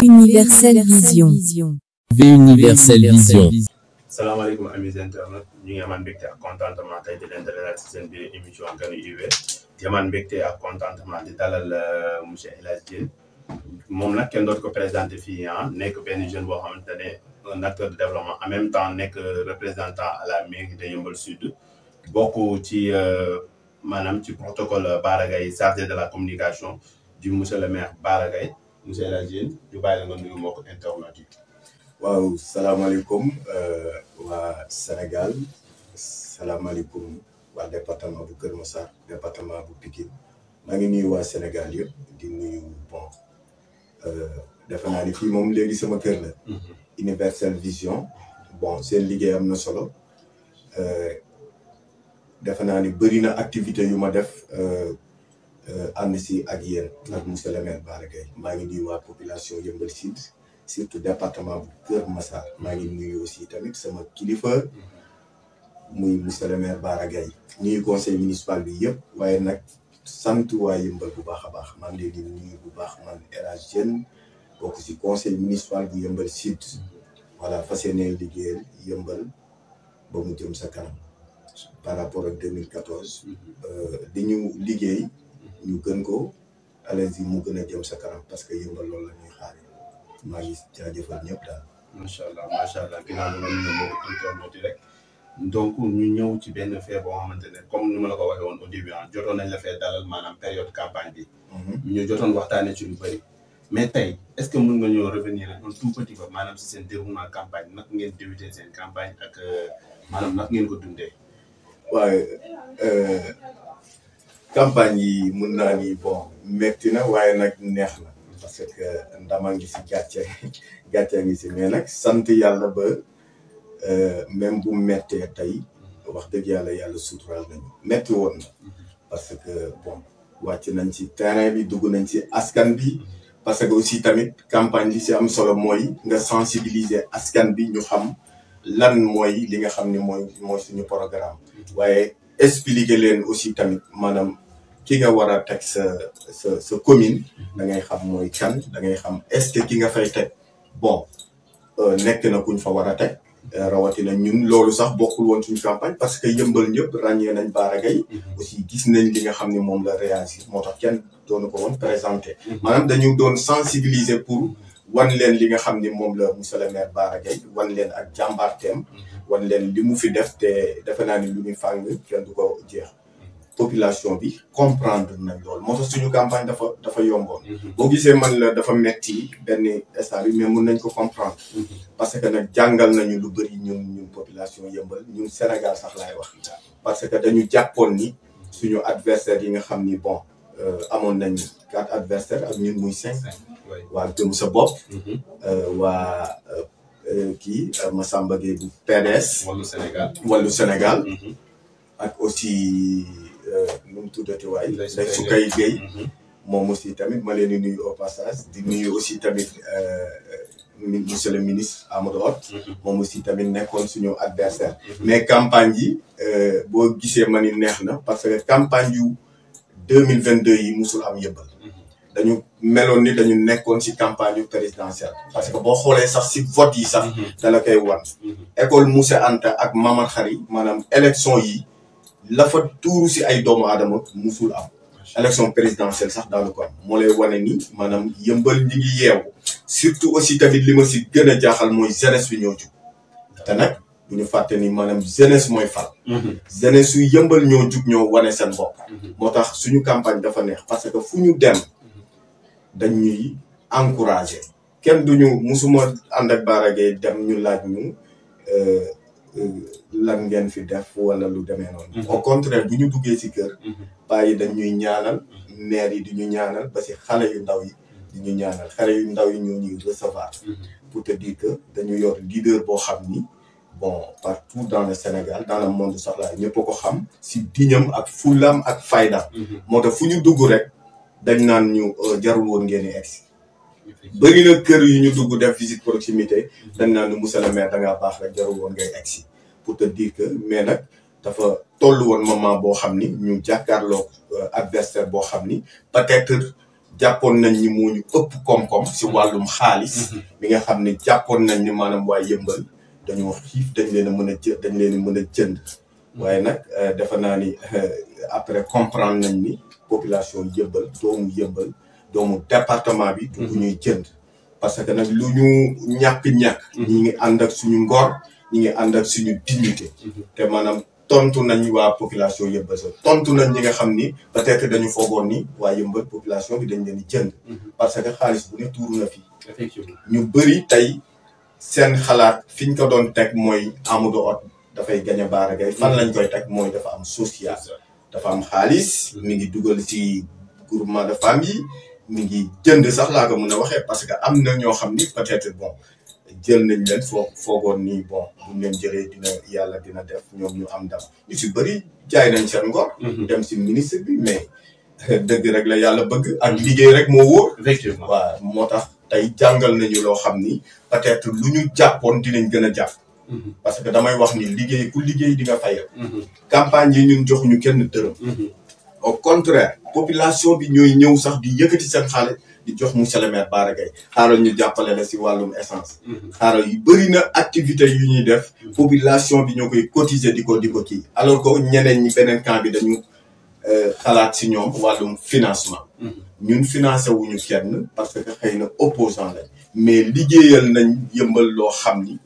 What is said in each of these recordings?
Universel Vision. Universel Vision. salaamaaleykum amis internet ñu ngi amaan mbégte ak contentement tey di leen dalal ci seen biir émission Ganu UV di amaan mbégte ak contentement di dalal monsieur El Hadj Diène moom nag kenn dootu ko présenté fii nekk benn jeune boo xamante ne un acteur de développement en même temps nekk représentant à la mairie de Yeumbeul Sud bokk ci maanaam ci protocole Bara Gaye chargé de la communication du monsieur le maire Bara Gaye monsieur El Hadj Diène ñu bàyyi la nga nuyu mbokk internet yi. waaw salaamaaleykum waa Sénégal salaamaaleykum waa département bu Kër Massar département bu Pikine maa ngi nuyu waa Sénégal yëpp di nuyu bon defe naa ni fii moom léegi sama kër la. Universel Vision bon seen liggéey am na solo defe naa ni bëri na activité yu ma def ànd si ak yéen ak monsieur le maire Bara Gaye maa ngi nuyu waa population Yeumbeul Sud. surtout département bu Kër Massar maa ngi nuyu aussi tamit sama kilifa muy monsieur le maire Bara Gaye nuyu conseil municipal bi yëpp waaye nag sant waa Yeumbeul bu baax a baax maa ngi leen di nuyu bu baax man El Hadj Diène bokk si conseil municipal bu Yeumbeul Sud voilà fas yéene liggéeyal Yeumbeul ba mu jëm sa kanam par rapport ak 2014 di ñu liggéey ñu gën ko allez-y mu gën a jëm sa kanam parce que Yeumbeul loolu la ñuy xaar maa ngi jaajëfal ñëpp daal. macha allah ginnaaw bi nga ñu ñëw internet rek donc ñu ñëw ci benn fait boo xamante ne comme ni ma la ko waxee woon au début jotoon nañ la fee dalal maanaam période campagne bi. ñu jotoon waxtaanee ci lu bëri. mais tey est-ce que mën nga ñëw revenir un tout petit peu maanaam si seen déroulement campagne nag ngeen débuté seen campagne ak maanaam nag ngeen ko dundee. waaye campagne yi mun naa ni bon metti na waaye nag neex na. parce que ndama ngi si gàcce ngi si mais nag sant yàlla ba même bu mettee tey wax dëgg yàlla suturaal nañu metti woon na parce que bon wàcc nañ ci terrain bi dugg nañ ci askan bi parce que aussi tamit campagne li si am solo mooy nga sensibiliser askan bi ñu xam lan mooy li nga xam ne mooy suñu programme waaye expliquer leen aussi tamit maanaam ki nga war a teg sa commune da ngay xam mooy kan da ngay xam est-ce que ki nga fay teg bon nekk na kuñ fa war a teg rawatina ñun loolu sax bokkul woon suñu campagne parce que Yeumbeul ñëpp ràññee nañ Bara Gaye aussi gis nañ li nga xam ne moom la réagir moo tax kenn doonu ko woon présenté maanaam dañu doon sensibiliser pour wan leen li nga xam ne moom la monsieur le maire Bara Gaye wan leen ak jàmbaarteem wan leen li mu fi def te defe naa ni lu ñu fàng kenn du ko jeex population bi comprendre nañ loolu moo tax suñu campagne dafa yomboon boo gisee man la dafa metti benn instant bi mais mun nañ ko comprendre parce que nag jàngal nañu lu bëri ñun population Yeumbeul ñun Sénégal sax laay wax parce que dañu jàppoon ni suñu adversaire yi nga xam ni bon amoon nañ 4 adversaires ak ñun muy 5 waa gëm sa bopp waa kii Massamba Gueye bu PDS Wallu Sénégal ak aussi nu mu tuddati waay Ndeye Soukay Gueye moom aussi tamit ma leen di nuyu au passage di nuyu aussi tamit monsieur le ministre Amadou Hott moom aussi tamit nekkoon suñu adversaire mais campagne yi boo gisee ma ni neex na parce que campagne yu 2022 yi musul am Yeumbeul dañu meloon ni dañu nekkoon ci campagne yu présidentielle parce que boo xoolee sax ci vote yi sax dala koy wan école Moussa Anta ak Mamar Khary maanaam élection yi la fa tuuru si ay doomu aadama musul am élection présidentielle sax daanu ko am moo lay wane ni maanaam Yeumbeul ñi ngi yeewu surtout aussi tamit li ma si gën a jaaxal mooy jeunesse bi ñoo jug te nag bu ñu fàtte ni maanaam jeunesse mooy fal jeunesse yu Yeumbeul ñoo jug ñoo wane seen bopp moo tax suñu campagne dafa neex parce que fu ñu dem dañ ñuy encouragé kenn duñu musuma ànd ak Bara Gaye dem ñu laaj ñu lan ngeen fi def wala lu demee noonu au contraire bu ñu duggee ci kër bàyyi dañ ñuy ñaanal maire yi di ñu ñaanal ba ci xale yu ndaw yi di ñu ñaanal xale yu ndaw yi ñoo ñuy recevoir pour te dire que dañu yor leader boo xam ni bon partout dans le Sénégal dans le monde sax laa ñëpp a ko xam ci diñam ak fulam ak faydam moo tax fu ñu dugg rek dañ naan ñu jarul woon ngeen di egsi bëri na kër yu ñu dugg def visite proximité dañ naan monsieur le maire da ngaa baax rek jarul woon ngay egsi pour te dire que mais nag dafa tollu woon moment boo xam ni ñu jàkkaarloo adversaire boo xam ni peut-être jàppoon nañ ni moo ñu ëpp koom-koom si wàllum xaalis mi nga xam ne jàppoon nañ ni maanaam waa Yëmbal dañoo xiif dañ leen a mën a jënd waaye nag defe naa ni après comprendre nañ ni population Yëmbal doomu département bi du ñuy jënd parce que nag lu ñu ñàkk-ñàkk ñi ngi ànd ak suñu ngor ñi ngi ànd ak suñu dignité te maanaam tontu nañ waa population Yëmbal sa tontu nañ ñi nga xam ni peut-être dañu foogoon ni waa Yëmbal population bi dañ leen di jënd parce que xaalis bu ne tuuru na fii effectivement ñu bëri tey seen xalaat fi ñu ko doon teg mooy Amadou Hott dafay gañ a Bara Gaye fan lañ koy teg mooy dafa am social dafa am xaalis mi ngi dugal ci groupement de famille mi ngi jënd sax laa ko mën a waxee parce que am na ñoo xam ni peut-être bon jël nañ leen foogoon nii bon buñ leen jëlee yàlla dina def ñoom ñu am ndam ñu si bëri jaay nañ seen ngor dem si ministre bi mais dëgg rek la yàlla bëgg ak liggéey rek moo wóor effectivement waaw moo tax tey jàngal nañu loo xam ni peut-être lu ñu jàppoon dinañ gën a jàpp parce que damay wax ni liggéey ku liggéey di nga fayal campagne yi ñun joxuñu kenn dërëm au contraire population bi ñooy ñëw sax di yëkkati seen xaalis di jox monsieur le maire Bara Gaye xaaral ñu jàppale la si wàllum essence xaaral yu bëri na activité yu ñuy def population bi ñoo koy cotiser di ko kii alors que ñeneen ñi beneen camp bi dañu xalaat si ñoom wàllum financement ñun financé wuñu kenn parce que xëy na opposant lañ mais liggéeyal nañ Yëmbal loo xam ni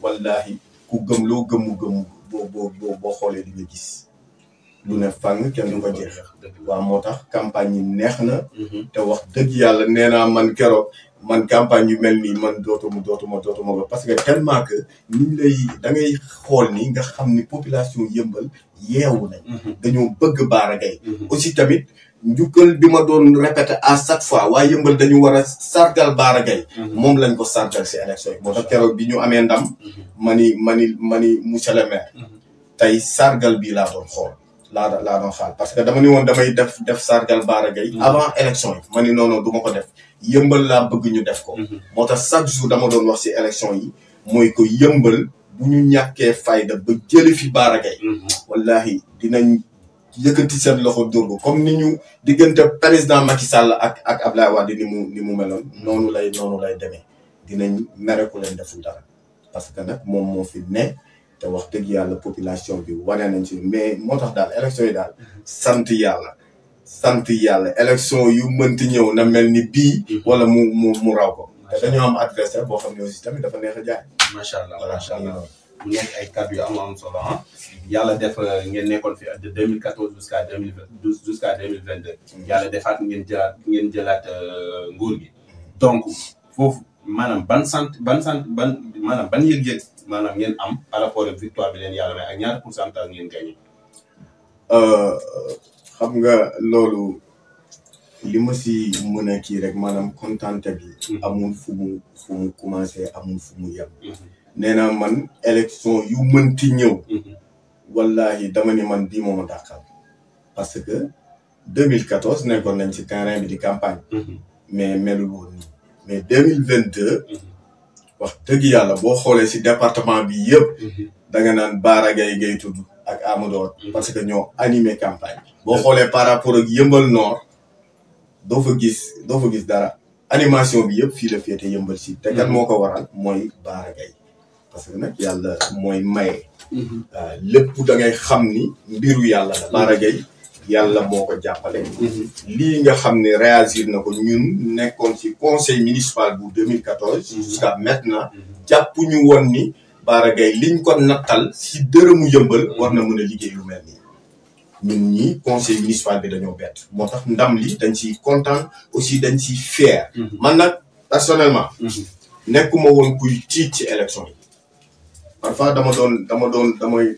wallahi ku gëm loo gëmu boo xoolee di nga gis lu ne fang kenn du ko jeex waaw moo tax campagne yi neex na te wax dëgg yàlla nee naa man keroog man campagne yu mel nii man dootuma ko parce que tellement que niñ lay da ngay xool ni nga xam ni population Yëmbal yeewu nañ dañoo bëgg Bara Gaye aussi tamit njukkal bi ma doon répété à chaque fois waa Yëmbal dañu war a sargal Bara Gaye moom lañ ko sargal si élection yi moo tax keroog bi ñu amee ndam mani monsieur le maire tey sargal bii laa doon xool laa doon xaal parce que dama ni woon damay def sargal Bara Gaye avant élection yi ma ni non du ma ko def Yëmbal laa bëgg ñu def ko moo tax chaque jour dama doon wax si élection yi mooy ko Yëmbal bu ñu ñàkkee fayda ba jële fi Bara Gaye wallahi dinañ yëkkati seen loxo dóor comme ni ñu diggante président Macky Sall ak Abdoulaye Wade ni mu meloon noonu lay demee dinañ mere ku leen deful dara parce que nag moom moo fi ne te wax dëgg yàlla population bi wane nañ ci mais moo tax daal élection yi daal sant yàlla élection yu mënti ñëw na mel ni bii wala mu raw ko te dañoo am adversaire boo xam ne aussi tamit dafa neex a jaay macha allah mu nekk ay kàddu yu am solo yàlla def ngeen nekkoon fi de 2014 jusqu'à 2022 yàlla defaat ngeen jëlaat nguur gi donc foofu maanaam ban yëg-yëg maanaam ngeen am par rapport ak victoire bi leen yàlla may ak ñaata pourcentage ngeen gagné. xam nga loolu li ma si mën a kii rek maanaam kontante bi amul fu mu commencé amul fu mu yem nee naa man élection yu mënti ñëw wallahi dama ni man bii mooma dàqal parce que 2014 nekkoon nañ ci terrain bi di campagne mais melul woon nii mais 2022 wax dëgg yàlla boo xoolee si département bi yëpp da nga naan Bara Gaye ngay tudd ak Amadou Hott parce que ñoo animé campagne boo xoolee par rapport ak Yëmbal Nord doo fa gis dara animation bi yëpp fii la féete Yëmbal si te kat moo ko waral mooy Bara Gaye parce que nag yàlla mooy maye lépp da ngay xam ni mbiru yàlla la Bara Gaye yàlla moo ko jàppale lii nga xam ne réagir na ko ñun nekkoon ci conseil municipal bu 2014 jusqu'à maintenant jàpp ñu woon ni Bara Gaye liñ ko nattal si dërëmu Yëmbal war na mën a liggéey lu mel nii ñun ñi conseil municipal bi dañoo bett moo tax ndam li dañ ciy content aussi dañ ciy fier man nag personnellement nekkuma woon kuy tiit ci élection yi parfois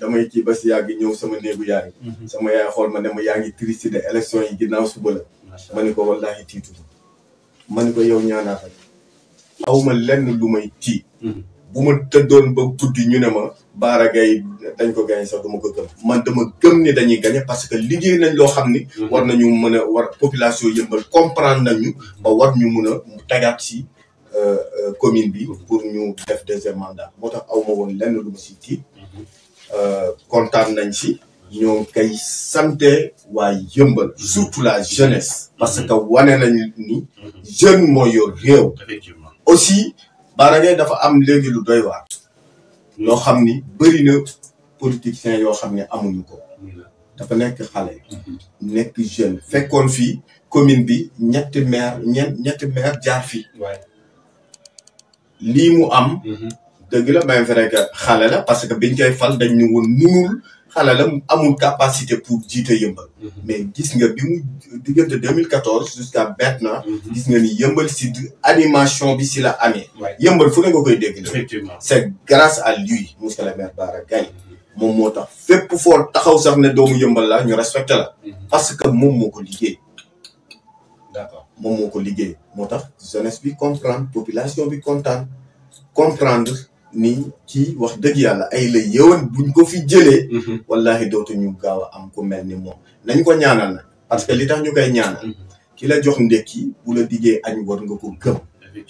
damay kii ba si yàgg ñëw sama néegu yaay sama yaay xool ma ne ma yaa ngi triste de élection yi ginnaaw suba la ma ni ko wallahi tiitu ma ni ko yow ñaanaata awma lenn lu may tiit bu ma tëddoon ba tuddi ñu ne ma Bara Gaye dañ ko gagné sax duma ko gëm man dama gëm ni dañuy gagné parce que liggéey nañ loo xam ni war nañu mën a war population Yëmbal comprendre nañu ba war ñu mën a tegaat si commune bi pour ñu def deuxième mandat moo tax aw ma woon lenn lu ma si tiit kontaan nañ si ñoo kay santé waa yëmbal surtout la jeunesse parce que wane nañ ni jeune moo yor réew effectivement aussi Bara Gaye dafa am léegi lu doy waar loo xam ni bëri na politiciens yoo xam ne amuñu ko dafa nekk xale nekk jeune fekkoon fii commune bi ñetti maire jaar fii lii mu am dëgg la même vrai que xale la parce que biñ koy fal dañ ñu woon munul xale la amul capacité pour jiite yëmbal mais gis nga bi mu diggante 2014 jusqu'à maintenant gis nga ni yëmbal si animation bi si la amee yëmbal fu ne nga koy dégg effectivement c'est grâce à lui monsieur le maire Bara Gaye moom moo tax fépp foo taxaw sax ne doomu yëmbal la ñu respecté la parce que moom moo ko liggéey d'accord moom moo ko liggéey moo tax jeunesse bi comprendre population bi kontaan comprendre ni ci wax dëgg yàlla ay la yëwan buñ ko fi jëlee wallahi dootuñu gaaw a am ku mel ni moom nañ ko ñaanal nag parce que li tax ñu koy ñaanal ki la jox ndekki bu la diggee añ war nga ko gëm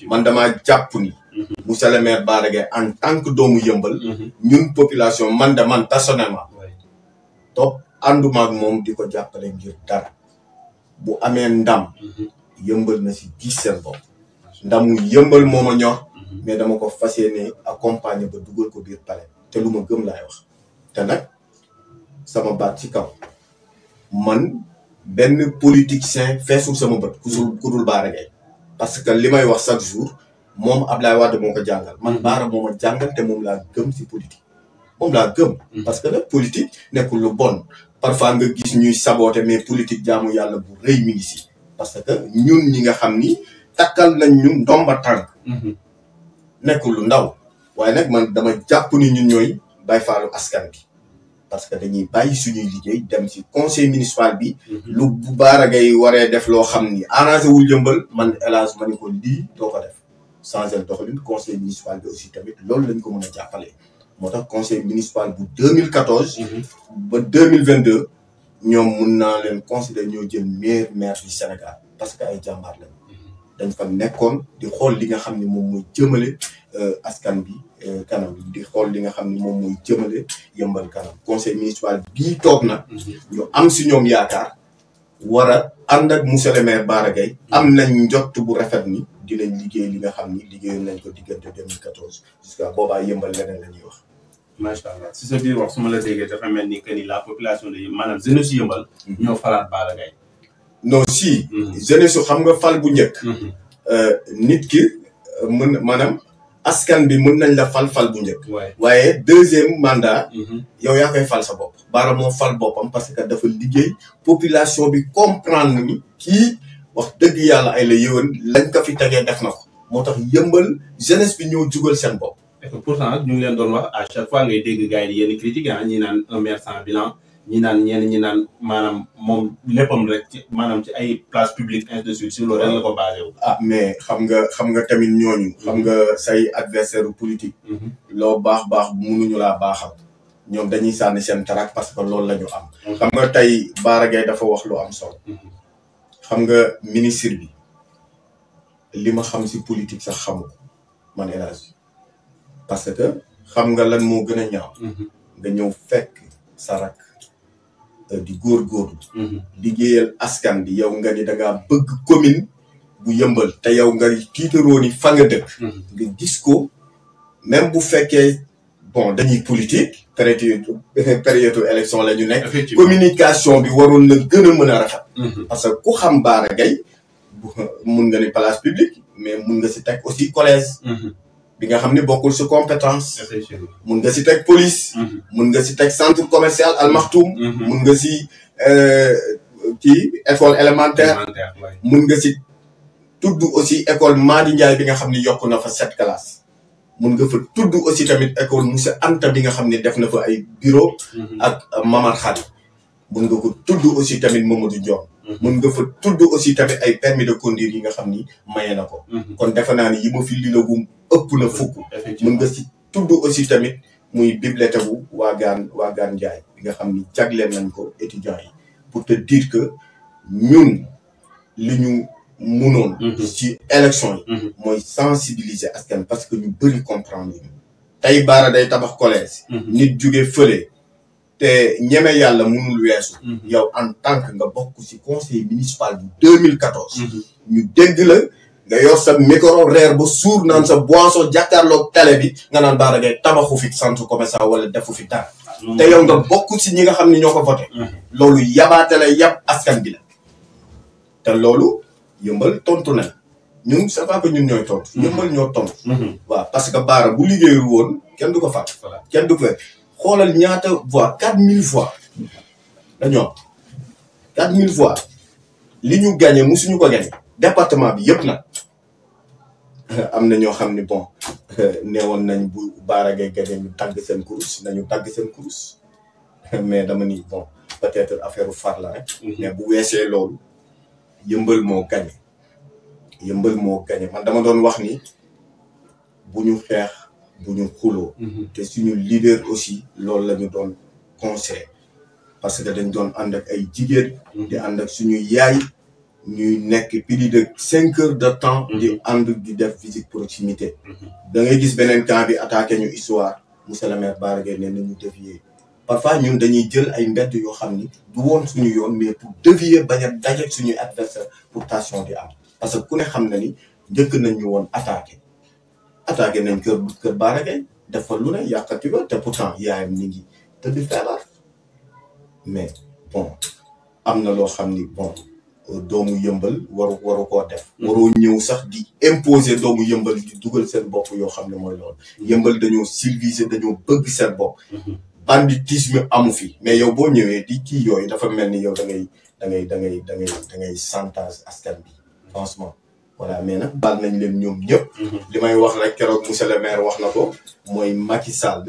man damaa jàpp ni monsieur le maire Bara Gaye en tant que doomu yëmbal ñun population man personnellement topp ànduma ak moom di ko jàppale ngir dara bu amee ndam yëmbal na si gis seen bopp ndamu yëmbal moo ma ñor mais dama ko fas yéene accompagner ba dugal ko biir palais te lu ma gëm laay wax te nag sama baat ci kaw man benn politicien feesul sama bët ku dul Bara Gaye parce que li may wax chaque jour moom Ablaye Wade moo ko jàngal man Bara moo ma jàngal te moom laa gëm si politique moom laa gëm parce que nag politique nekkul lu bon parfois nga gis ñuy saboter mais politique jaamu yàlla bu rëy mi ngi si parce que ñun ñi nga xam ni takkal nañ ñu ndomba tànk nekkul lu ndaw waaye nag man dama jàpp ni ñun ñooy bay faalu askan bi parce que dañuy bàyyi suñuy liggéey dem ci conseil municipal bi lu bu Bara Gaye waree def loo xam ni arrangé wul yëmbal man élage ma ni ko lii doo ko def changer doxalin conseil municipal bi aussi tamit loolu lañ ko mën a jàppale moo tax conseil municipal bu 2014 ba 2022 ñoom mun naa leen considérer ñoo jël meilleur maire du Sénégal parce que ay jàmbaar lañ dañ fa nekkoon di xool li nga xam ne moom mooy jëmale askan bi kanam di xool li nga xam ne moom mooy jëmale yëmbal kanam conseil municipal bii toog na ñu am si ñoom yaakaar war a ànd ak monsieur le maire Bara Gaye am nañ njott bu rafet ni dinañ liggéey li nga xam ni liggéeyoon nañ ko diggante 2014 jusqu'à boobaa yëmbal leneen la ñuy wax macha allah si sa biir wax su ma la déggee dafa mel ni que ni la population de maanaam jeunesse su yëmbal ñoo falaat Bara Gaye non si jeunesse su xam nga fal bu njëkk nit ki mën maanaam askan bi mën nañ la fal bu njëkk waaye deuxième mandat yow yaa koy fal sa bopp Bara moo fal boppam parce que dafa liggéey population bi comprendre ni kii wax dëgg yàlla ay la yëwan lañ ko fi tegee def na ko moo tax yëmbal jeunesse bi ñoo jugal seen bopp et que pourtant ñu ngi leen doon wax à chaque fois ngay dégg gars yi yenn critique ñi naan un maire sans bilan ñi naan ñi naan maanaam moom léppam rek ci maanaam ci ay place publique ainsi de suite si loolu rek la ko basé wu. ah mais xam nga tamit ñooñu. xam nga say adversaire politique. loo baax mënuñu laa baaxal. ñoom dañuy sànni seen tarak parce que loolu la ñu am. xam nga tey Bara Gaye dafa wax lu am solo. xam nga ministre bi li ma xam si politique sax xamu ko man élage parce que xam nga lan moo gën a ñaaw. nga ñëw fekk sa rak di góorgóorlu liggéeyal askan bi yow nga ni da ngaa bëgg commune bu yëmbal te yow nga tiitaroo ni fa nga dëkk nga gis ko même bu fekkee bon dañuy politique période élection la ñu nekk communication bi waroon na gën a mën a rafet parce que ku xam Bara Gaye mun nga ni place publique mais mun nga si teg aussi collège bi nga xam ne bokkul si compétence mun nga si teg police mun nga si teg centre commercial Al Maktoum mun nga si école élémentaire mun nga si tudd aussi école Madi Ndiaye bi nga xam ne yokk na fa 7 classes mun nga fa tudd aussi tamit école monsieur Anta bi nga xam ne def na fa ay bureau ak Mamar Khady mun nga ko tudd aussi tamit Mamadou Ndione mun nga fa tudd aussi tamit ay permis de conduire yi nga xam ni maye na ko kon defe naa ni yi ma fi lilagum ëpp na fukk mun nga si tudd aussi tamit muy bibliothèque bu waagaan Ndiaye bi nga xam ni jagleen nañ ko étudiants yi pour te dire que ñun li ñu munoon ci élection yi mooy sensibiliser askan parce que ñu bëri comprendre ñu tey Bara day tabax collège. nit jóge fële te ñeme yàlla mënul weesu. yow en tant que nga bokk ci conseil municipal bu 2014. ñu dégg la nga yor sa micro reer ba suur naan sa boisson jàkkaarloog télé bi nga naan Bara Gaye tabaxu fi centre commercial wala defu fi dara. te yow nga bokk ci ñi nga xam ne ñoo ko voté. loolu yabaate la yab askan bi la. te loolu yëmbal tontu na ñun c'est pas que ñun ñooy tontu. yëmbal ñoo tontu. waaw parce que Bara bu liggéeyul woon kenn du ko fàtt. kenn du ko xoolal ñaata voix 4000 voix dañoo 4000 voix li ñu gagné musuñu ko gagné département bi yëpp nag am na ñoo xam ne bon neewoon nañ bu Bara Gaye gagné ñu tagg seen kurus nañu tagg seen kurus mais dama ni bon peut-être affaire far la rek. mais bu weesee loolu yëmbal moo gagné. yëmbal moo gagné man dama doon wax ni bu ñu xeex bu ñu xuloo te suñu leader aussi loolu la ñu doon conseil parce que dañ doon ànd ak ay jigéen di ànd ak suñu yaay ñuy nekk plus de 5 heures de temps di ànd di def visite proximité da ngay gis beneen camp bi attaqué ñu histoire monsieur le maire Bara Gaye ne nañu dévier parfois ñun dañuy jël ay mbedd yoo xam ni du woon suñu yoon mais pour dévier bañ a daje suñuy adversaire pour tension di am parce que ku ne xam na ni njëkk nañ ñu woon attaqué nañ kër Bara Gaye def fa lu ne yàqati ba te pourtant yaayam ni ngi tëdd feebar mais bon am na loo xam ni bon doomu yëmbal waru koo def waroo ñëw sax di imposer doomu yëmbal di dugal seen bopp yoo xam ne mooy loolu yëmbal dañoo civilisé dañoo bëgg seen bopp banditisme amu fi mais yow boo ñëwee di kii yooyu dafa mel ni yow da ngay chantage askan bi franchement voilà mais nag baal nañ leen ñoom ñëpp li may wax rek keroog monsieur le maire wax na ko mooy Macky Sall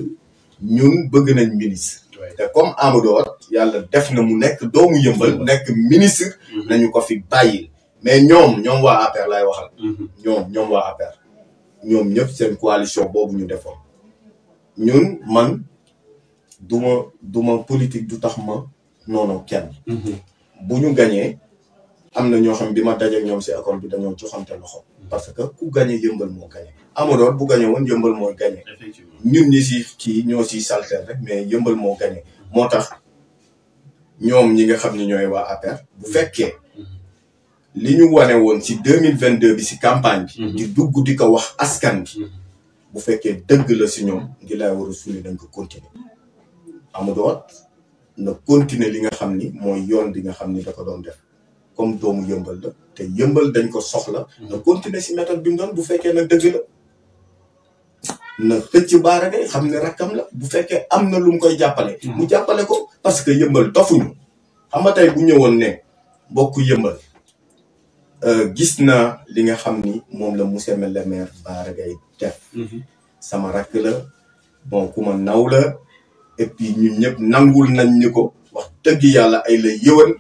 ñun bëgg nañ ministre te comme Amadou Hott yàlla def na mu nekk doomu yëmbal nekk ministre nañu ko fi bàyyil mais ñoom waa APR lay waxal ñoom waa APR ñoom ñëpp seen coalition boobu ñu defoon ñun man duma politique du tax ma noono kenn bu ñu gañee am na ñoo xam bi ma dajeek ñoom si école bi dañoo joxante loxo parce que ku gañe yëmbal moo gañe Amadou Hott bu gañe woon yëmbal mooy gañe ñun ñi si kii ñoo si saltel rek mais yëmbal moo gañe moo tax ñoom ñi nga xam ne ñooy waa APR bu fekkee li ñu wane woon si 2022 bi si campagne bi di dugg di ko wax askan bi bu fekkee dëgg la si ñoom ngi lay war a suuli dañ ko continuer Amadou Hott na continuer li nga xam ni mooy yoon bi nga xam ni da ko doon def comme doomu yëmbal la te yëmbal dañ ko soxla na continuer si méthode bi mu doon bu fekkee na dëgg la na xëcc Bara Gaye xam ne rakkam la bu fekkee am na lu mu koy jàppale mu jàppale ko parce que yëmbal dofuñu xam nga tey bu ñëwoon ne bokk yëmbal gis na li nga xam ni moom la monsieur le maire Bara Gaye def sama rakk la bon ku ma naw la et puis ñun ñëpp nangul nañ ni ko wax dëgg yàlla ay la yëwan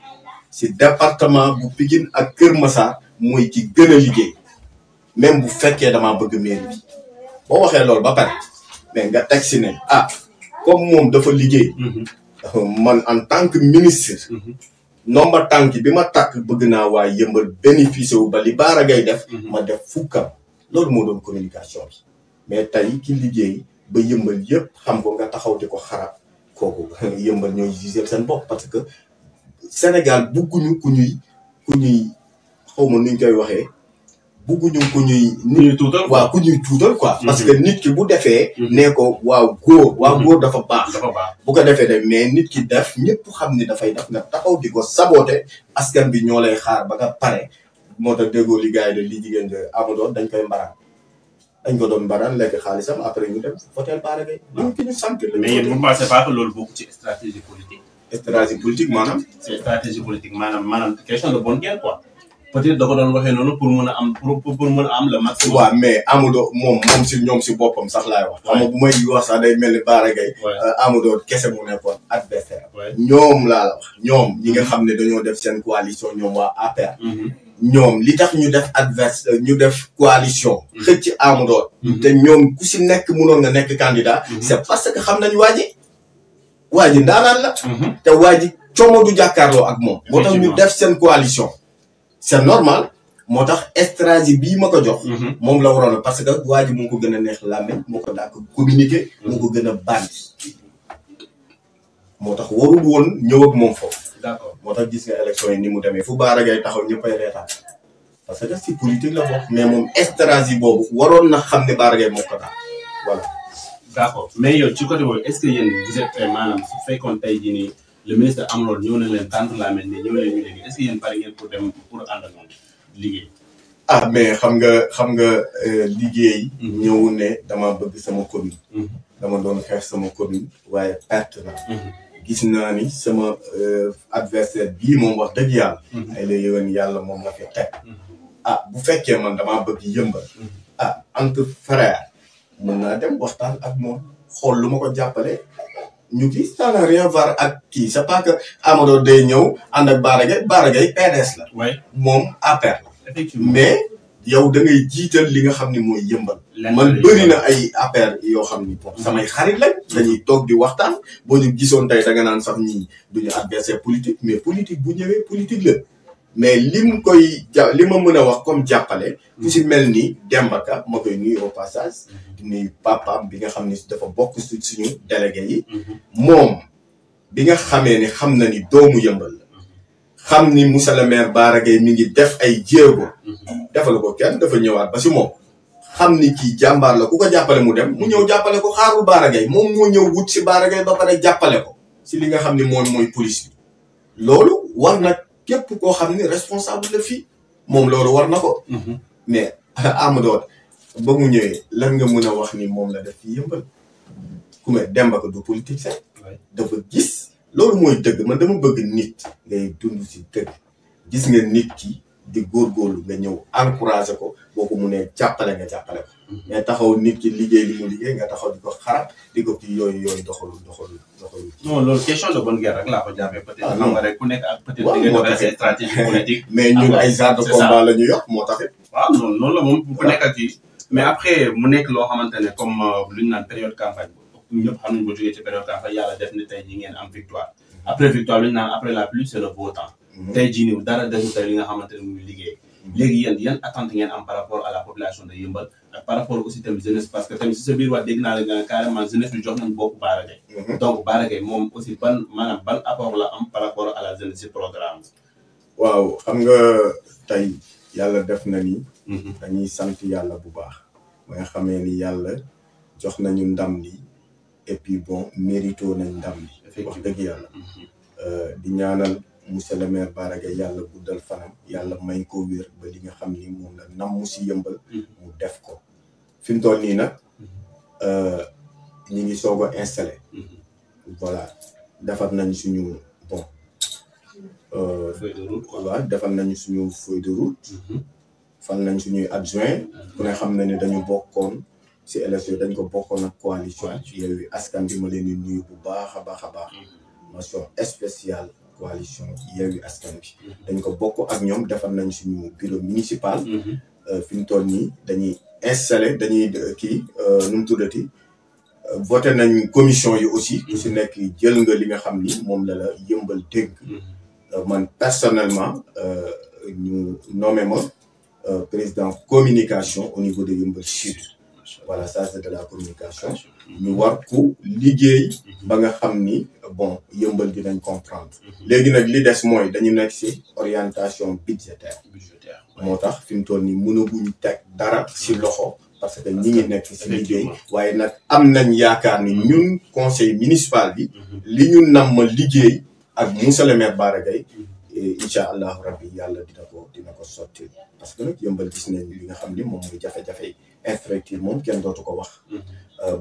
si département bu Pikine ak Kër Massar mooy ci gën a liggéey même bu fekkee damaa bëgg mairie bi boo waxee loolu ba pare mais nga teg si ne comme moom dafa liggéey man en tant que ministre nomba tànk bi ma takk bëgg naa waa yëmbal bénéficier wu ba li Bara Gaye def ma def fukkam loolu moo doon communication bi mais tey ki liggéey ba yëmbal yëpp xam ko nga taxaw di ko xarab kooku yëmbal ñooy juger seen bopp parce que Sénégal bugguñu ku ñuy xaw ma nuñ koy waxee bugguñu ku ñuy tuutal waaw ku ñuy tuutal quoi parce que nit ki bu defee nee ko waaw góor dafa baax bu ko defee de mais nit ki def ñëpp xam ni dafay def nga taxaw di ko saboté askan bi ñoo lay xaar ba nga pare moo tax déggoo li gars yi de li jigéen de Amadou dañ koy mbaraan dañ ko doon mbaraan lekk xaalisam après ñu dem voter Bara Gaye ñun ki ñu sant la mais yéen vous ne pensez pas que loolu bokk ci stratégie politique stratégie politique maanaam c'est stratégie politique maanaam question de bonne guerre quoi peut-être da ko doon waxee noonu pour mën a am pour mën a am le maximum. waaw mais Amadou moom si ñoom si boppam sax laay wax. xam nga bu may wax sax day mel ni Bara Gaye. Amadou kese mu nekkoon adversaire. ñoom laa la wax ñoom ñi nga xam ne dañoo def seen coalition ñoom waa APR. ñoom li tax ñu def ñu def coalition. xëcc Amadou. te ñoom ku si nekk mënoon nga nekk candidat. c'est parce que xam nañu waa ji ndaanaan la. te waa ji coomo du jàkkaarloo ak moom. moo tax ñu def seen coalition. c'est normal moo tax stratégie bii ma ko jox. moom la waroon parce que waa ji moo ko gën a neex làmmiñ moo ko daa ko communiquer. moo ko gën a bandi. moo tax warul woon ñëw ak moom foofu. d'accord moo tax gis nga élection yi ni mu demee fu Bara Gaye taxaw ñëppay reetaan parce que si politique la bokk mais moom stratégie boobu waroon na xam ne Bara Gaye moo ko daal voilà. d'accord mais yow ci côté boobu est-ce que yéen vous êtes maanaam su fekkoon tey jii nii le ministre Amadou ñëw na leen tànn la mel ni ñëw leen ñu léegi est-ce que yéen pare ngeen pour dem pour ànd ak moom liggéey. ah mais xam nga liggéey. ñëw ne dama bëgg sama commune. dama doon xeex sama commune waaye perte na. gis naa ni sama adversaire bii moom wax dëgg yàlla. ay la yëwen yàlla moom la fi teg. ah bu fekkee man damaa bëgg yëmbal. ah entre frère mën naa dem waxtaan ak moom xool lu ma ko jàppale. ñu kii ça n'a rien à voir ak kii c'est pas que Amadou day ñëw ànd ak Bara Gaye PDS la. moom APR la. effectivement mais yow da ngay jiital li nga xam ni mooy yëmbal. man bëri na ay APR yoo xam ni bon samay xarit lañ. dañuy toog di waxtaan boo ñu gisoon tey da nga naan sax ñii duñu adversaire politique mais politique bu ñëwee politique la. mais li ma mën a wax comme jàppale. ku si mel ni Demba Ka ma koy nuyu au passage. di nuyu papaam bi nga xam ni dafa bokk suñu délégué yi. moom bi nga xamee ni xam na ni doomu yëmbal la. xam ni monsieur le maire Bara Gaye mi ngi def ay jéego. defal ko kenn dafa ñëwaat ba si moom. xam ni kii jàmbaar la ku ko jàppale mu dem mu ñëw jàppale ko xaarul Bara Gaye moom moo ñëw wut si Bara Gaye ba pare jàppale ko. si li nga xam ni mooy police bi. loolu war na. képp koo xam ni responsable la fii moom loolu war na ko. mais Amadou ba mu ñëwee lan nga mën a wax ni moom la def fii yëmbal ku me Demba Ka du politique sax. dafa gis loolu mooy dëgg man dama bëgg nit ngay dund si dëgg gis nga nit ki di góorgóorlu nga ñëw encouragé ko boo ko munee jàppale nga jàppale ko. mais taxaw nit ki liggéey li mu liggéey nga taxaw di ko xarab di ko kii yooyu doxalul. non loolu question de bonne guerre rek laa ko jàppee peut-être. xam nga rek ku nekk ak peut-être di nga doon stratégie politique. mais ñun ay genre de combat la ñu yor moo taxit. waaw noonu la moom ku nekk ak kii. mais après mu nekk loo xamante ne comme lu ñu naan période campagne ñëpp xam nañu boo jógee ci période campagne yàlla def ni tey jii ngeen am victoire. après victoire lu ñu naan après la pluie c'est le beau temps. tey jii nii dara desul tey li nga xamante ne muy liggéey. léegi yéen yan attente ngeen am par rapport à la population de Yeumbeul ak par rapport aussi tamit jeunesse parce que tamit si sa biir wax dégg naa la nga carrément jeunesse bi jox nañ bopp Bara Gaye. donc Bara Gaye moom aussi ban apport la am par rapport à la jeunesse ci programme. waaw xam nga tey yàlla def na ni. dañuy sant yàlla bu baax. ba nga xamee ni yàlla jox nañu ndam li et puis bon mérito nañ ndam li. wax dëgg yàlla. di ñaanal. monsieur le maire Bara Gaye yàlla guddal fanam yàlla may ko wér ba li nga xam ni moom la nam mu si yëmbal mu def ko fi mu toll nii nag ñi ngi soog a installé voilà defar nañ suñu bon feuille de route voilà defar nañu suñu feuille de route fal nañ suñuy adjoint ku ne xam na ne dañu bokkoon si élection dañ ko bokkoon ak coalition Yewwi Askan Wi ma leen di nuyu bu baax a baax a baax mention spéciale coalition Yewwi Askan Wi dañ ko bokk ak ñoom defar nañ suñu bureau municipal fi mu toll nii dañuy installé dañuy kii nu mu tuddati voté nañ commission yi aussi ku si nekk jël nga li nga xam ni moom la yëmbal dégg man personnellement ñu nommé ma président communication au niveau de Yeumbeul Sud voilà ça c'est de la communication ñu war ko liggéey ba nga xam ni bon yëmbal dinañ comprendre léegi nag li des mooy dañu nekk ci orientation budgétaire moo tax fi mu toll nii mënaguñ teg dara ci loxo parce que ñi ngi nekk ci liggéey waaye nag am nañ yaakaar ni ñun conseil municipal bi li ñu nam ma liggéey ak monsieur le maire Bara Gaye incha allahu rabbi yàlla dina ko sotti parce que nag yëmbal gis nañ li nga xam ni moom mooy jafe-jafe yi infrastructure moom kenn dootu ko wax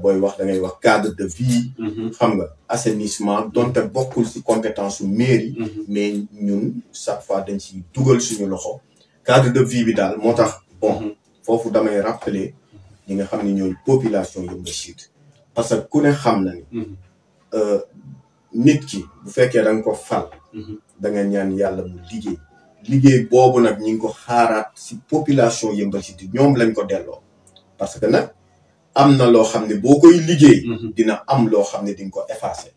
booy wax da ngay wax cadre de vie xam nga assainissement donte bokkul ci compétence su mairie mais ñun chaque fois dañ ci dugal suñu loxo cadre de vie bi daal moo tax bon foofu damay rappeler ñi nga xam ne ñooy population Yeumbeul Sud parce que ku ne xam na ni nit ki bu fekkee da nga ko fal da nga ñaan yàlla mu liggéey boobu nag ñi ngi ko xaaraat ci population Yeumbeul Sud ñoom lañ ko delloo parce que nag am na loo xam ne boo koy liggéey dina am loo xam ne di nga ko effacer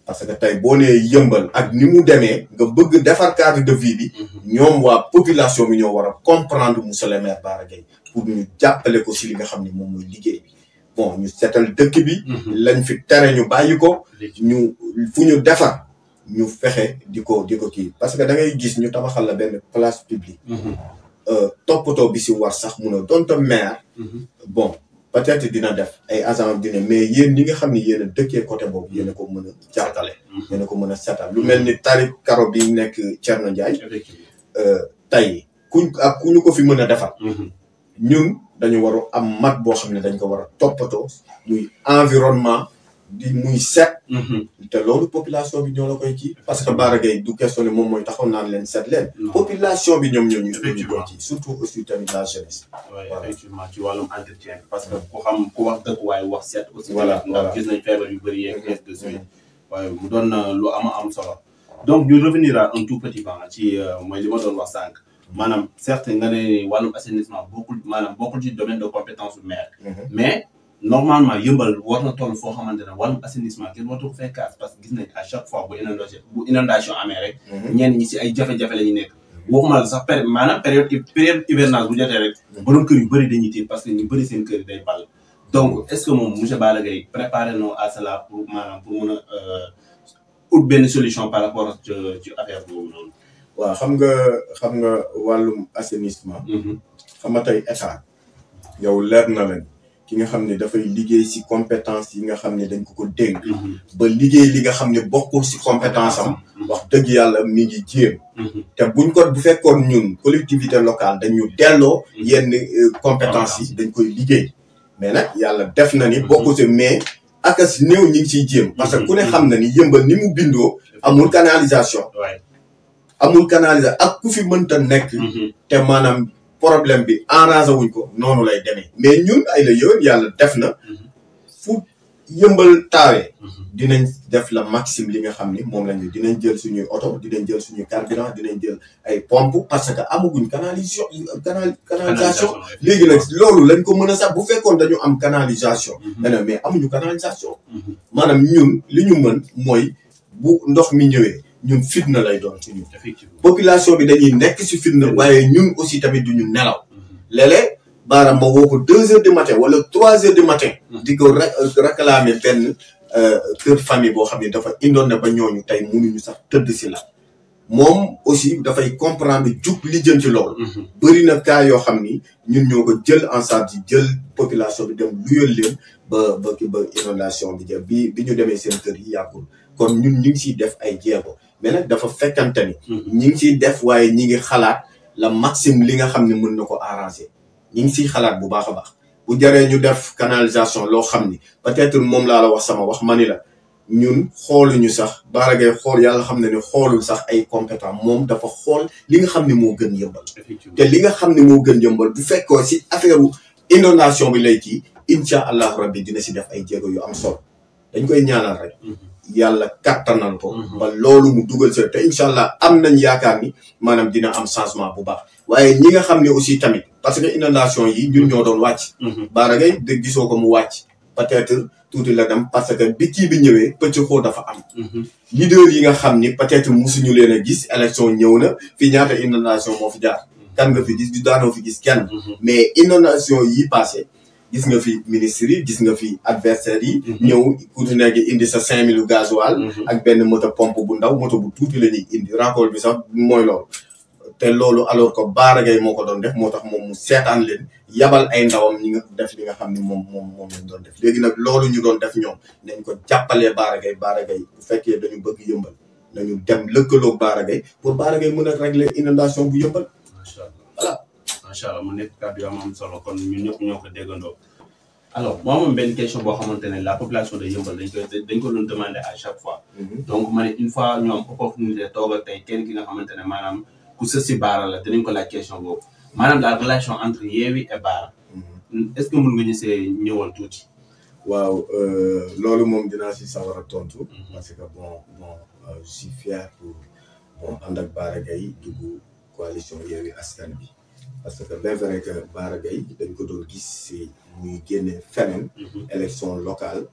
parce que tey boo nee yëmbal ak ni mu demee nga bëgg defar cadre de vie bi ñoom waa population bi ñoo war a comprendre monsieur le maire Bara Gaye pour ñu jàppale ko si li nga xam ne moom mooy liggéey bi bon ñu seetal dëkk bi lañ fi tere ñu bàyyi ko ñu fu ñu defar ñu fexe di ko kii parce que da ngay gis ñu tabaxal la benn place publique toppatoo bi si war sax mun a donte maire bon peut-être dina def ay agent dina mais yéen ñi nga xam ne yéen a dëkkee côté boobu yéen a ko mën a jàppale yéen a ko mën a setal lu mel ni tari karo bi nekk Thierno Ndiaye tey ku ñu ko fi mën a defar ñun dañu war a am mat boo xam ne dañ ko war a toppatoo muy environnement di muy set te loolu population bi ñoo la koy kii parce que Bara Gaye du question ne moom mooy taxaw naan leen set leen population bi ñoom ñoo ñu koy kii surtout aussi tamit la jeunesse effectivement ci wàllum entretien parce que ku wax dëkk waaye wax set aussi ndax gis nañ feebar yu bëri yeeg ainsi de suite waaye mu doon lu am solo donc ñu revenir à un tout petit peu ci mooy li ma doon wax sànq maanaam certes nga ne wàllum assainissement bokkul ci domaine de compétence du maire mais normalement yëmbal war na toll foo xamante ne wàllum assainissement kenn waratu ko fay kaas parce que gis nañ à chaque fois bu inondation amee rek ñenn ñi si ay jafe-jafe la ñu nekk waxuma la sax période hivernage bu jotee rek borom kër yu bëri dañuy tiit parce que ñu bëri seen kër yi day ball donc est-ce que moom monsieur Bara Gaye préparé no à cela pour mën a ut benn solution par rapport ak ci affaire boobu noonu waaw xam nga wàllum assainissement xam nga tey état yow leer na leen ki nga xam ne dafay liggéey si compétence yi nga xam ne dañ ko dénk ba liggéey li nga xam ne bokkul si compétence am wax dëgg yàlla mi ngi jéem te bu fekkoon ñun collectivité locale dañu delloo yenn compétence yi dañ koy liggéey mais nag yàlla def na ni bokku si mais akas néew ñi ngi ciy jéem parce que ku ne xam na ni yëmbal ni mu bindoo amul canalisation ak ku fi mënta nekk te maanaam problème bi arrangé wuñ ko noonu lay demee mais ñun ay la yoon yàlla def na fu yëmbal taawee dinañ def la maximum li nga xam ni moom lañu dinañ jël suñuy oto dinañ jël suñuy carburant dinañ jël ay pompe parce que amaguñ canalisation léegi nag loolu lañ ko mën a sax bu fekkoon dañu am canalisation mais amuñu canalisation maanaam ñun li ñu mën mooy bu ndox mi ñëwee ñun fitna lay doon ci ñun population bi dañuy nekk ci fitna waaye ñun aussi tamit duñu nelaw léeg-léeg Bara ma woo ko 2 heures du matin wala 3 heures du matin di ko réclamer benn kër famille boo xam ne dafa indoon na ba ñooñu tey mënuñu sax tëdd si la moom aussi dafay comprendre jug li jëm ci loolu bëri na cas yoo xam ni ñun ñoo ko jël en charge jël population bi dem luyal leen ba inondation bi jël bi ñu demee seen kër yi yàggul kon ñun ñu ngi siy def ay jéego mais nag dafa fekkante ni ñi ngi siy def waaye ñi ngi xalaat la maximum li nga xam ne mën na ko arranger ñi ngi siy xalaat bu baax a baax bu jaree ñu def canalisation loo xam ni peut-être moom laa la wax sama wax ma ni la ñun xooluñu sax Bara Gaye xool yàlla xam ne ni xoolul sax ay compétent moom dafa xool li nga xam ne moo gën yëmbal te li nga xam ne moo gën yëmbal bu fekkoo si affaire inondation bi lay kii incha allah rabbi dina si def ay jéego yu am solo dañ koy ñaanal rek yàlla kattanal ko ba loolu mu dugal sa te incha allah am nañ yaakaar ni maanaam dina am changement bu baax waaye ñi nga xam ne aussi tamit parce que inondation yi ñun ñoo doon wàcc Bara Gaye de gisoo ko mu wàcc peut-être tuuti la dem parce que bi kii bi ñëwee pëcc xoo dafa am leader yi nga xam ni peut-être musuñu leen a gis élection ñëw na fi ñaata inondation moo fi jaar kan nga fi gis du daanoo fi gis kenn mais inondation yi passé gis nga fi ministre yi gis nga fi adversaire yi ñëw ku ci nekk indi sa 5000 gasoil ak benn moto pompe bu ndaw moto bu tuuti la ñuy indi raccord bi sax mooy loolu te loolu alors que Bara Gaye moo ko doon def moo tax moom mu seetaan leen yabal ay ndawam ñi nga def li nga xam ne moom lañ doon def léegi nag loolu ñu doon def ñoom nañ ko jàppalee Bara Gaye bu fekkee dañu bëgg yëmbal nañu dem lëkkaloog Bara Gaye pour Bara Gaye mën a régler inondation bu yëmbal voilà macha allah mu nekk kàddu yu am solo kon ñun ñëpp ñoo ko déggandoo alors moo amoon benn question boo xamante ne la population de Yeumbeul dañ ko doon demander à chaque fois donc ma ne une fois ñu am opportunité toog ak tey kenn ki nga xamante ne maanaam ku sës si Bara la dinañ ko laaj question boobu maanaam la relation entre Yewwi et Bara est-ce que mën nga ñu see ñëwal tuuti waaw loolu moom dinaa si sawar a tontu parce que bon je suis fier pour ànd ak Bara Gaye dugg coalition Yewwi Askan Wi parce que bien vrai que Bara Gaye dañ ko doon gis si muy génne feneen élection locale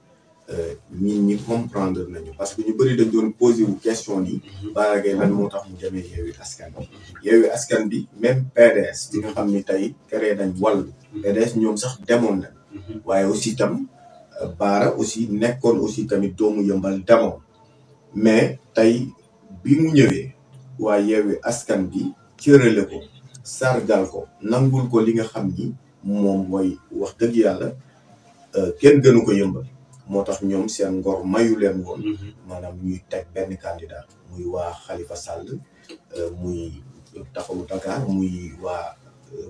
ñi ñi comprendre nañu parce que ñu bëri dañ doon posé wu question ni Bara Gaye lan moo tax mu demee Yewwi Askan Wi Yewwi Askan Wi même PDS bi nga xam ni tey créé nañ Wallu PDS ñoom sax demoon na waaye aussi tam Bara aussi nekkoon aussi tamit doomu Yëmbal demoon mais tey bi mu ñëwee waa Yewwi Askan Wi cërale ko sargal ko nangul ko li nga xam ni moom mooy wax dëgg yàlla kenn gënu ko Yëmbal moo tax ñoom seen ngor mayu leen woon maanaam ñuy teg benn candidat muy waa Khalifa Sall muy Taxawu Dakar muy waa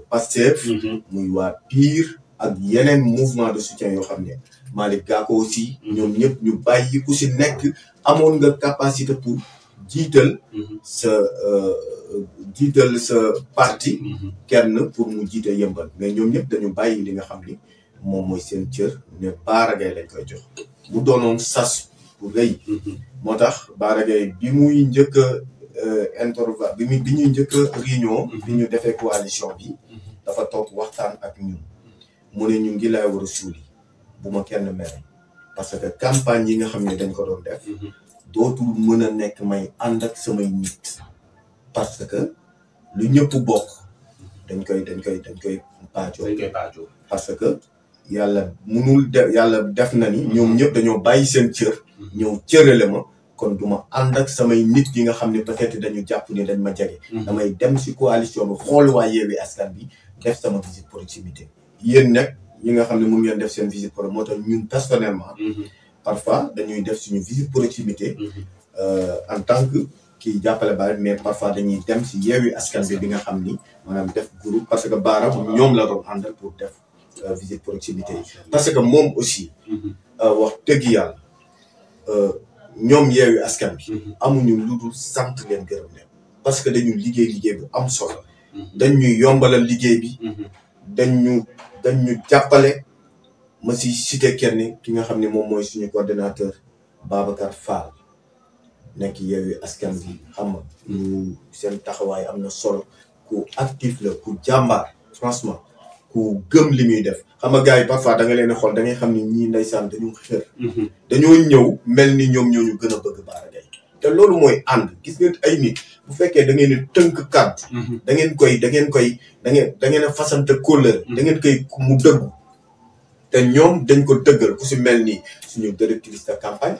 Pastef muy waa PUR ak yeneen mouvement de soutien yoo xam ne Malick Gakou aussi ñoom ñëpp ñu bàyyi ku si nekk amoon nga capacité pour jiital sa parti kenn pour mu jiite Yëmbal mais ñoom ñëpp dañu bàyyi li nga xam ni moom mooy seen cër ne Bara Gaye lañ koy jox mu doonoon sas bu rëy moo tax Bara Gaye bi muy njëkk a intervalle bi ñuy njëkk a réunion bi ñu defee coalition bi dafa toog waxtaan ak ñun mu ne ñu ngi lay war a suuli bu ma kenn mere parce que campagne yi nga xam ne dañ ko doon def dootul mën a nekk may ànd ak samay nit parce que lu ñëpp bokk dañ koy paajoo parce que yàlla def na ni ñoom ñëpp dañoo bàyyi seen cër ñëw cërale ma kon duma ànd ak samay nit yi nga xam ne peut-être dañu jàpp ni dañ ma jege damay dem si coalition bi xool waa Yewwi Askan Wi def sama visite proximité yéen nag ñi nga xam ne mun ngeen def seen visite proximité moo tax ñun personnellement parfois dañuy def suñu visite proximité en tant que kii jàppale Bara mais parfois dañuy dem si Yewwi Askan Wi bi nga xam ni maanaam def groupe parce que Bara ñoom la doon àndal pour def visite proximité yi parce que moom aussi wax dëgg yàlla ñoom Yewwi Askan Wi amuñu lu dul sant leen gërëm leen parce que dañu liggéey bu am solo dañuy yombalal liggéey bi dañu jàppale ma si cité kenn ki nga xam ne moom mooy suñu coordonnateur Babacar Fall nekk Yewwi Askan Wi xam nga ñu seen taxawaay am na solo ku actif la ku jàmbaar franchement ku gëm li muy def xam nga gars yi parfois da nga leen xool da ngay xam ni ñii ndeysaan dañu xër dañoo ñëw mel ni ñoom ñooñu gën a bëgg Bara Gaye te loolu mooy ànd gis nga ay nit bu fekkee da ngeen di tënk kàddu da ngeen a fasante kóllëre da ngeen koy mu dëggu te ñoom dañ ko dëggal ku si mel ni suñu directrice de campagne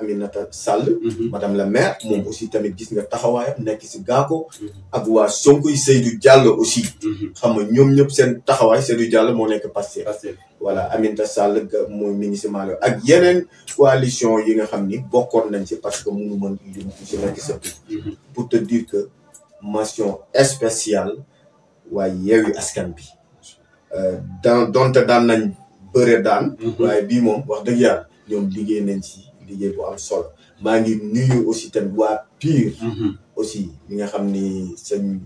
Aminata Sall madame la maire moom aussi tamit gis nga taxawaayam nekk si Gakou ak waa Sonko yi Seydou Diallo aussi xam nga ñoom ñëpp seen taxawaay Seydou Diallo moo nekk Pastef voilà Aminata Sall mooy ministre Malo ak yeneen coalition yi nga xam ni bokkoon nañ si parce que mënu mën lim si nekk sa pour te dire que mention spéciale waa Yewwi Askan Wi donte daan nañ bëre daan waaye bii moom wax dëgg yàlla ñoom liggéey nañ ci liggéey bu am solo maa ngi nuyu aussi tamit waa PUR aussi li nga xam ni sëñ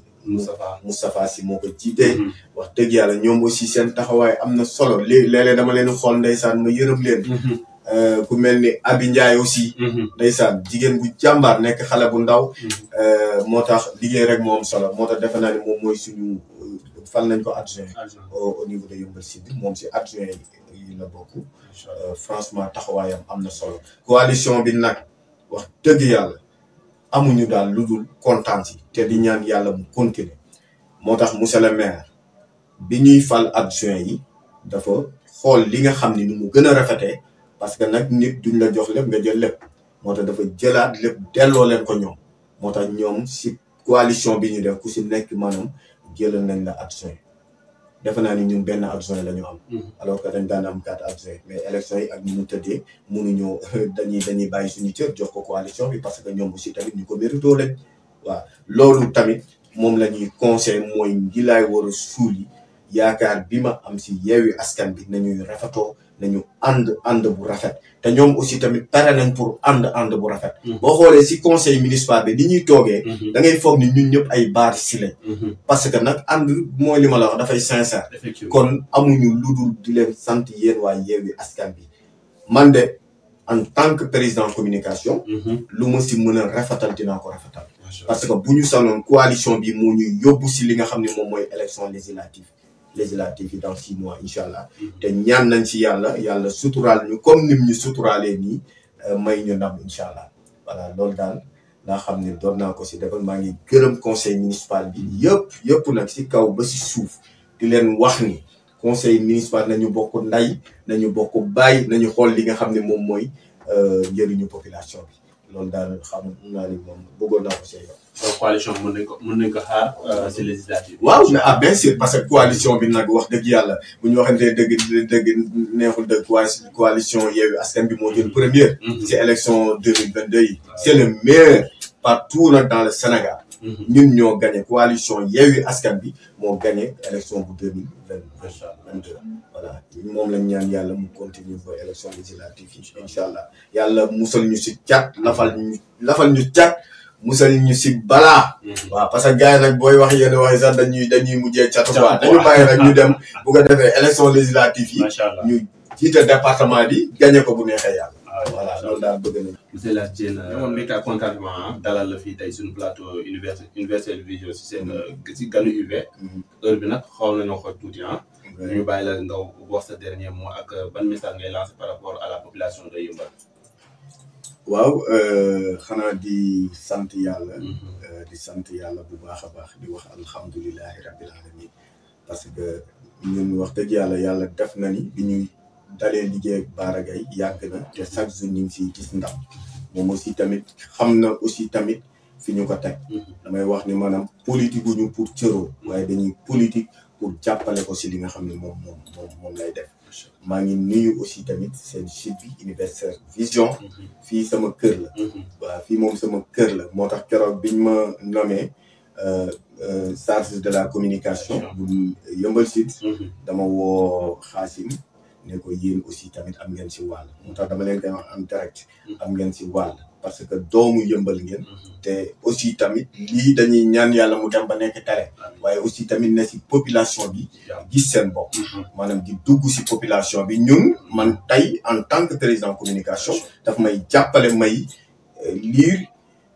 Moustapha Sy moo ko jiite wax dëgg yàlla ñoom aussi seen taxawaay am na solo léeg-léeg dama leen xool ndeysaan ma yërëm leen ku mel ni Abi Ndiaye aussi ndeysaan jigéen bu jàmbaar nekk xale bu ndaw moo tax liggéey rek moo am solo moo tax defe naa ni moom mooy suñu fal nañ ko adjoint au niveau de Yeumbeul Sud moom si adjoint yi la bokk franchement taxawaayam am na solo coalition bi nag wax dëgg yàlla amuñu daal lu dul kontaan si te di ñaan yàlla mu continuer moo tax monsieur le maire bi ñuy fal adjoint yi dafa xool li nga xam ni nu mu gën a rafetee parce que nag nit duñ la jox lépp nga jël lépp moo tax dafa jëlaat lépp delloo leen ko ñoom moo tax ñoom si coalition bi ñu def ku si nekk maanaam jëlal nañ la adjoint defe naa ni ñun benn adjoint la ñu am alors que dañ daan am 4 adjoint mais élection yi ak ni mu tëddee mënuñoo dañuy bàyyi suñu cër jox ko coalition bi parce que ñoom aussi tamit ñu ko mérito lañ waaw loolu tamit moom la ñuy conseil mooy ngi laay war a suuli yaakaar bi ma am si Yewwi Askan Wi nañuy rafetoo nañu ànd bu rafet te ñoom aussi tamit pare nañ pour ànd bu rafet boo xoolee si conseil municipal bi ni ñuy toogee da ngay foog ni ñun ñëpp ay baari si lañ parce que nag ànd mooy li ma la wax dafay sincère kon amuñu lu dul di leen sant yéen waa Yewwi Askan Wi man de en tant que président communication lu ma si mën a rafetal dinaa ko rafetal parce que bu ñu sanoon coalition bi moo ñuy yóbbu si li nga xam ne moom mooy élection législative législatives yi dans 6 mois incha allah te ñaan nañ ci yàlla suturaal ñu comme nim ñu suturaalee nii may ñu ndam incha allah voilà loolu daal laa xam ne doon naa ko si defal maa ngi gërëm conseil municipal bi yëpp nag si kaw ba si suuf di leen wax ni conseil municipal nañu bokk nday nañu bokk baay nañu xool li nga xam ne moom mooy njëriñu population bi loolu daal xam naa ni moom bëggoon naa ko see yow. donc coalition mën nañ ko xaar si législative. waaw mais bien sûr parce que coalition bi nag wax dëgg yàlla bu ñu waxantee dëgg neexul dëgg coalition Yewwi Askan bi moo jël première. si élection 2022 yi. c'est le meilleur partout nag dans le Sénégal. ñun ñoo gagné coalition Yewwi Askan bi moo gagné élection bu 2022 voilà moom lañ ñaan yàlla mu continue ba élection législative yi incha allah yàlla musal ñu si cat lafal ñu cat musal ñu si balaa. waaw parce que gars yi nag booy wax yenn wax sax dañuy mujjee cat quoi dañu bàyyi rek ñu dem bu ko defee élection législative yi ñu jiite département bi gagné ko bu neexee yàlla. voilà loolu daal bëgg nañu. monsieur Elath Diène amoon mbégte ak contentement dalal la fii tey suñu plateau Universel Vision si seen si ganu UV. heure bi nag xaw nañoo xool tuuti ñu bàyyi la nga wax sa dernier mot ak ban message ngay lancer par rapport à la population de Yeumbeul. waaw xanaa di sant yàlla. di sant yàlla bu baax a baax di wax alhamdulilahi rabbil alamin parce que ñun wax dëgg yàlla def na ni bi ñuy dalee liggéey ak Bara Gaye yàgg na te chaque jour ñu ngi siy gis ndam moom aussi tamit xam na aussi tamit fi ñu ko teg. damay wax ni maanaam politique gu ñu pour cëroo waaye dañuy politique pour jàppale ko si li nga xam ne moom lay def. maa ngi nuyu aussi tamit seen site bi Universel Vision. fii sama kër la. waaw fii moom sama kër la moo tax keroog biñ ma nommé chargé de la communication. bu Yeumbeul Sud. dama woo Xaasim ne ko yéen aussi tamit am ngeen si wàll. moo tax dama leen koy wax en direct. am ngeen si wàll parce que doomu Yeumbeul ngeen. te aussi tamit lii dañuy ñaan yàlla mu dem ba nekk télé. waaye aussi tamit ne si population bi gis seen bopp. maanaam di dugg si population bi ñun man tey en tant que président communication daf may jàppale may lire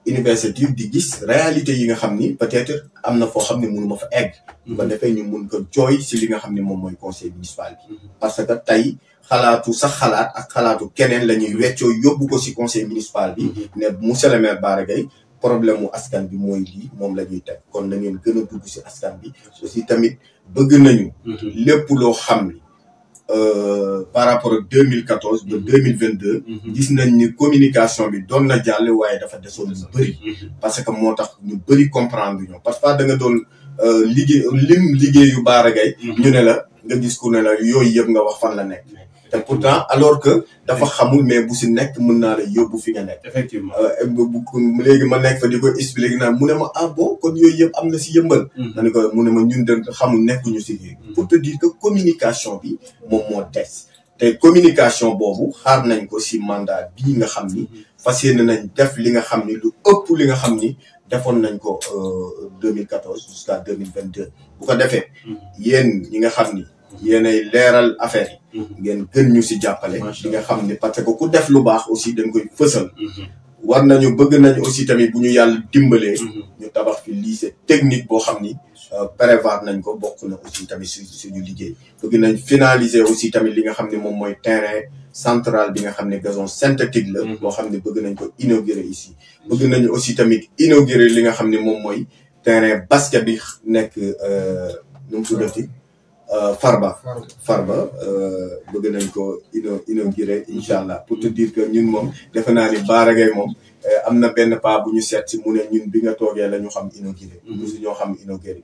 université di gis réalité yi nga xam ni peut-être am na foo xam ne mënu ma fa egg. ba defee ñu mun ko jooy si li nga xam ne moom mooy conseil municipal bi. parce que tey xalaatu sax xalaat ak xalaatu keneen la ñuy weccoo yóbbu ko si conseil municipal bi. ne monsieur le maire Bara Gaye problème mu askan bi mooy lii moom la ñuy teg kon na ngeen gën a dugg si askan bi aussi tamit bëgg nañu. lépp loo xam ni par rapport ak 2014 ba 2022. gis nañ ni communication bi doon na jàll waaye dafa desoon lu bëri. parce que moo tax ñu bëri comprendre ñu parce que da nga doon liggéeyu Bara Gaye ñu ne la nga gis ku ne la yooyu yëpp nga wax fan la nekk. te pourtant alors que dafa xamul mais bu si nekk mën naa la yóbbu fi nga nekk. effectivement léegi ma nekk fa di ko expliquer naa mu ne ma ah bon kon yooyu yëpp am na si Yeumbeul. ma ne ko mu ne ma ñun de xamul nekkuñu si lii. pour te dire que communication bi moom moo des. te communication boobu xaar nañ ko si mandat bii nga xam ni fas yéene nañ def li nga xam ni lu ëpp li nga xam ni defoon nañ ko 2014 jusqu'à 2022. bu ko defee yéen ñi nga xam ni. yéenay leeral affaire yi. ngeen gën ñu si jàppale. li nga xam ni parce que ku def lu baax aussi dañ koy fësal. war nañu bëgg nañu aussi tamit bu ñu yàlla dimbalee. ñu tabax fi lycée technique boo xam ni prévoir nañ ko bokk na aussi tamit suñu liggéey. bëgg nañ finaliser aussi tamit li nga xam ne moom mooy terrain central bi nga xam ne gazon synthétique la. boo xam ne bëgg nañ ko inaugurer ici. bëgg nañu aussi tamit inaugurer li nga xam ne moom mooy terrain basket bi nekk nu mu tuddati. Farba bëgg nañ ko inauguré incha allah pour te dire que ñun moom defe naa ni Bara Gaye moom am na benn pas bu ñu seet si mu ne ñun bi nga toogee la ñu xam inauguré. mosu ñoo xam inauguré.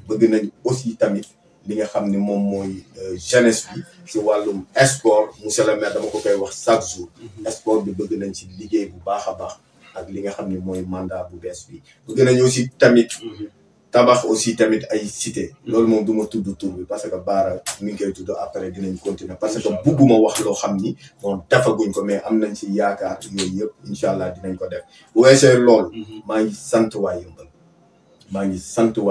bëgg nañ aussi tamit li nga xam ne moom mooy jeunesse bi si wàllum sport monsieur le maire dama ko koy wax chaque jour. sport bi bëgg nañ si liggéey bu baax a baax ak li nga xam ne mooy mandat bu bees bi bëgg nañ aussi tamit. tabax aussi tamit ay cité loolu moom du ma tudd tur bi parce que Bara mi ngi koy tudd après dinañ continuer parce que bugguma wax loo xam ni moom defaguñ ko mais am nañ si yaakaar yooyu yëpp incha allah dinañ ko def bu weesee loolu maa ngi sant waa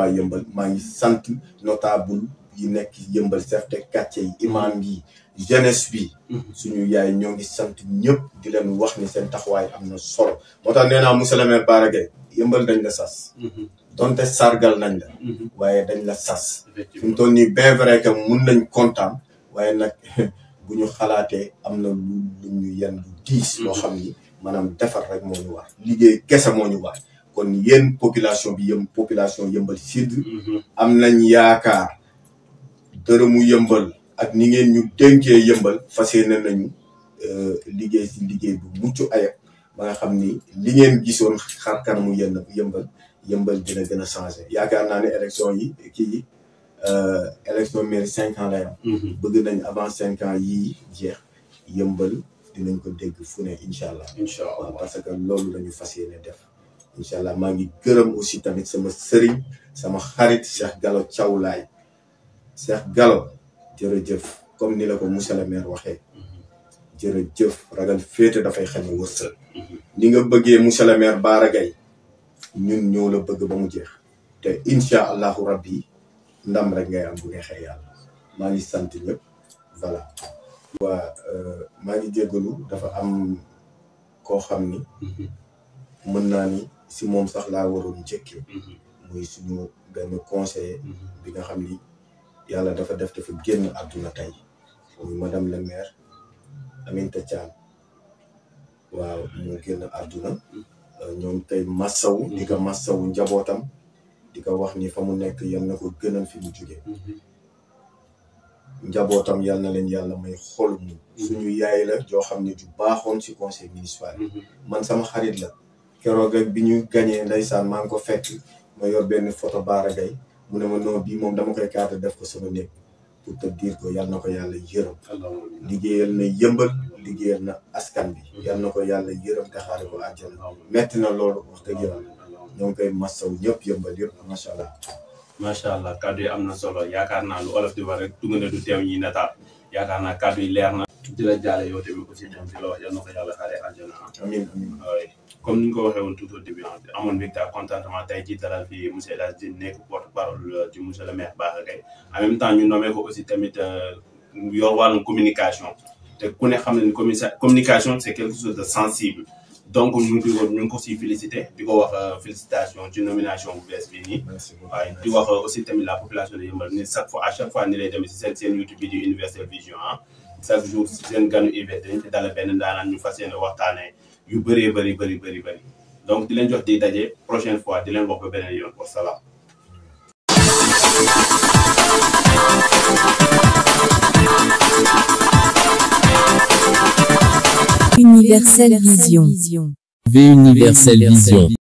Yeumbeul maa ngi sant notable yi nekk Yeumbeul chef de quartier yi imam yi jeunesse bi suñu yaay ñoo ngi sant ñëpp di leen wax ni seen taxawaay am na solo moo tax nee naa monsieur le maire Bara Gaye Yeumbeul dañ la sas donte sargal nañ la waaye dañ la sas fi mu toll nii bien vrai que mun nañ kontaan waaye nag bu ñu xalaatee am na lu ñu yenn lu diis loo xam ni maanaam defar rek moo ñu war liggéey kese moo ñu war kon yéen population bi population Yeumbeul Sud am nañ yaakaar dërëmu Yeumbeul ak ni ngeen ñu dénkee Yeumbeul fas yéene nañu liggéey si liggéey bu mucc ayib ba nga xam ni li ngeen gisoon xar kanamu Yeumbeul dina gën a changé yaakaar naa ne élection yi kii élection mairie 5 ans lay am bëgg nañ avant 5 ans yii jeex Yeumbeul dinañ ko dégg fu ne incha allah parce que loolu la ñu fas yéene def incha allah maa ngi gërëm aussi tamit sama sëriñ sama xarit Cheikh Gallo Thiaw Laye Cheikh Gallo jërëjëf comme ni la ko monsieur le maire waxee jërëjëf ragal féete dafay xañ a wërsëg ni nga bëggee monsieur le maire Bara Gaye ñun ñoo la bëgg ba mu jeex te incha allahu rabbi ndam rek ngay am bu neexee yàlla maa ngi sant ñëpp voilà waa maa ngi jéggalu dafa am koo xam ni mën naa ni si moom sax laa waroon njëkkee muy suñu benn conseiller bi nga xam ni yàlla dafa génn àdduna tey muy madame le maire Aminata Thiam waaw mu génn àdduna ñoom tey massawu di ko massawu njabootam di ko wax ni fa mu nekk yal na ko gënal fi mu jóge njabootam yal na leen yàlla may xolu mu suñu yaay la joo xam ne ju baaxoon si conseil municipal man sama xarit la keroog rek bi ñu gañee ndeysaan maa ngi ko fekk ma yor benn photo Bara Gaye mu ne ma non bii moom dama koy carte def ko sama néeg pour te dire ko yal na ko yàlla yërëm liggéeyal na Yeumbeul liggéeyal na askan bi yal na ko yàlla yërëm te xaare ko àjjana metti na loolu wax dëgg yàlla ñoo ngi koy massaw ñëpp Yeumbeul yëpp macha allah. macha allah kàddu yi am na solo yaakaar naa lu olof di wax rek tunga ne du teew ñi nataal yaakaar naa kàddu yi leer na. di la jaale yow tamit aussi ñoom di la wax yal na ko yàlla xaare àjjana. amiin amiin. comme ni ñu ko waxee woon tout au début amoon mbégte ak contentement tey jii dalal fi monsieur El Hadj Dine nekk porte-parole du monsieur le maire Bara Gaye en même temps ñu nommé ko aussi tamit yor wàllum communication te ku ne xam ne ni communication c'est quelque chose de sensible donc ñu ngi ko siy félicité di ko wax félicitation ci nomination bu bees bii nii. waaye di wax aussi tamit la population de Yeumbeul ni à chaque fois ni lay demee si seen YouTube bi di Universel Vision chaque jour si seen ganu UV dañ ci dalal benn ndaanaan ñu fas yéene waxtaanee yu bëree bëri donc di leen jox di daje prochaine fois di leen wax ba beneen yoon wa salaam. Universel Vision. Universel Vision.